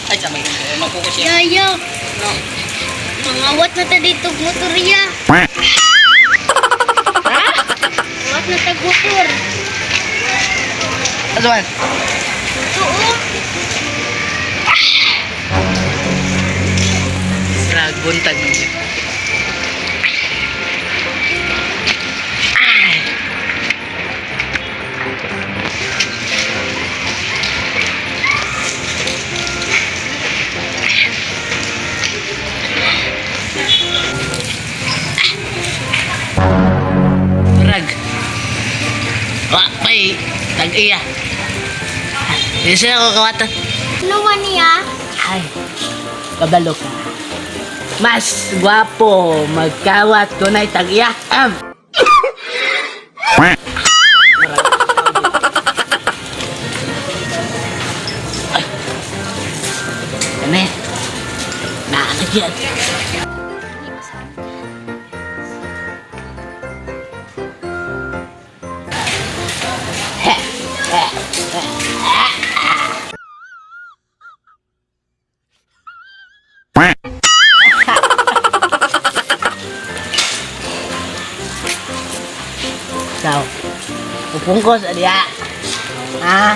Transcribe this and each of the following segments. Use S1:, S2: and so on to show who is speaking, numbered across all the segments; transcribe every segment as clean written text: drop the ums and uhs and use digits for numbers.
S1: Ay, sabay. Magkuko siya.
S2: Yaya,
S1: No.
S2: mangawat na ta dito motorya. Awat na ta motor.
S1: Ano man?
S2: Oo.
S1: Sarag, buntag. Rag. Ay, tag-iya. Bisa ako kawatan.
S2: Ano man niya?
S1: Ay, kabalo ka. Mas gwapo magkawat ko na'y tag-iya. Ano eh? Naakit yan. Sao? Pupungkos dia. Ha?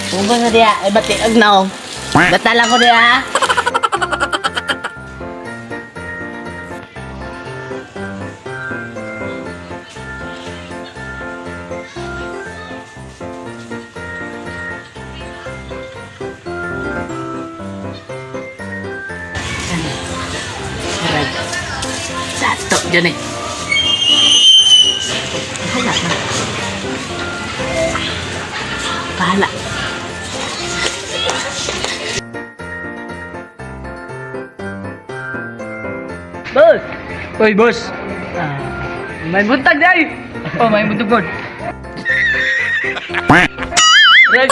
S1: Pupungkos dia. Ay bati agnaw. Batalan ko dia. Satu dyan eh. Hayat na. Bahala. Boss! Uy, boss! May buntag day! Oh, may buntag god. Reg!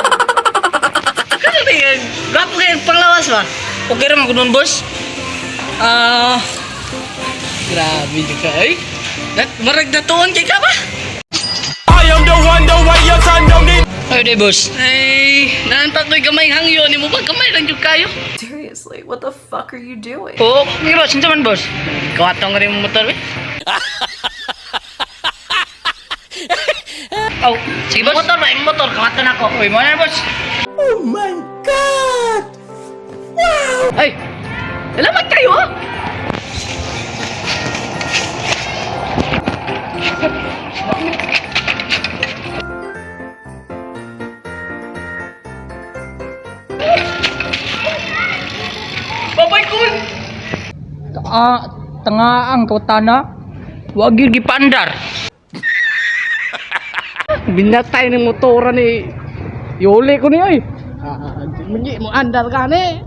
S1: Kasi tingin, gapo kayo panglawas ba? Okay naman ko nun, boss. Grabe juga, eh. Marag na tuon kay ka ba?
S3: I am the one, the way your son don't need.
S1: Ay, de boss. Ay, naantak ko'y gamay hangyo. Ni mo ba gamay lang yung kayo?
S4: Seriously, what the fuck are you doing?
S1: Oo, ni boss. Hindi man, boss. Kawatong ka rin mo motor, eh. Oh, sige, boss. Motor ba? Yung motor. Kawatong ako. Uy, mo na, boss.
S3: Oh my God!
S1: Ay, salamat kayo, ha? Babay ko! Tanga ang kautana. Wag yung gipandar. Binatay ng motoran ni Yuli ko niya eh. Hindi mo andar ka ni.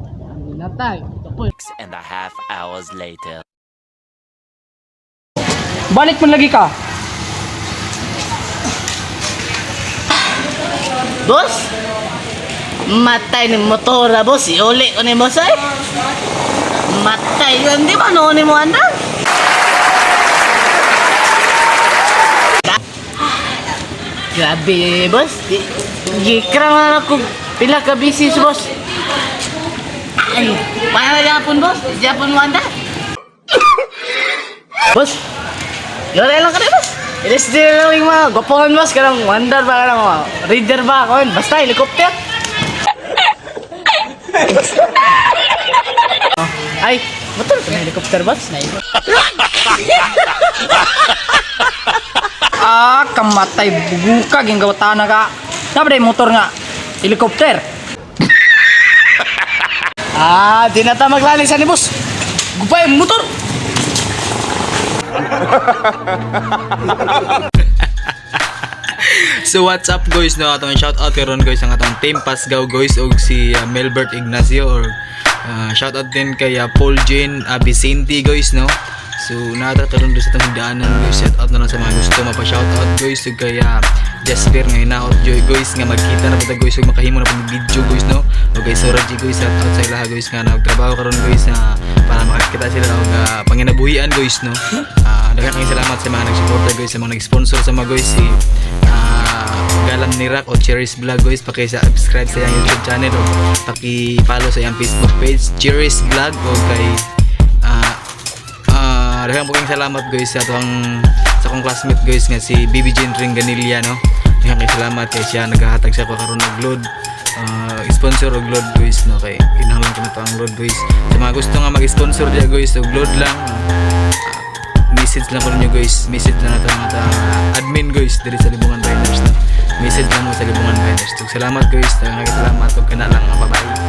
S1: Binatay.
S3: 6.5 hours later.
S1: Balik mo lagi ka. Boss? Matay ni motora, boss. Iuli ko ni boss ay. Matay yun. Di ba noon ni mo andar? Grabe, boss. Gikrang na ako. Pila ka bisis, boss. Ay, paano Japon, boss? Japon mo andar? Boss, yun lang ka rin, boss. Ilis din lang yung mga gopongan, boss. Karang wandar ba, karang reader ba ako. Basta, helicopter. Ay, betul ka helicopter, boss. Kamatay. Bugukag yung gawatana ka. Dapat motor nga. Helicopter. Di na ta maglalisan ni boss. Gupay ang motor.
S5: So what's up guys, no atong shout out karon guys ang atong team Pasgaw guys og si Melbert Ignacio or shout out din kay Paul Jane Vicente guys no. So nakakaroon doon sa itong higdaanan guys. Shout out na lang sa mga gusto mapa-shout out guys. So kaya Jasper nga hinaot joy guys nga magkita na pata guys ug makahimo na pag video guys no. O guys so Raji guys shout out sa ilaha guys nga nagtrabaho karon guys na para makakita sila og panginabuhian guys no. Daghang salamat sa mga nagsuporta guys sa mga nag-sponsor sa mga guys si Galam ni Rock o Cherries Vlog guys. Paki-subscribe sa iyang YouTube channel o paki-follow sa iyang Facebook page Cherries Vlog o kay daghang pong salamat guys sa akong classmate guys nga si Bibi Jean Ringanilla no. Daghang salamat kay siya naghahatag siya ko karon og load sponsor og load guys no kay kinahanglan ko na to ang load guys. Sa mga gusto nga mag-sponsor dia guys og load lang message lang ko ninyo guys. Message lang nato mga admin guys diri sa Libungan Riders no. Message lang mo sa Libungan Riders. Salamat guys. Salamat og kana lang. Bye bye.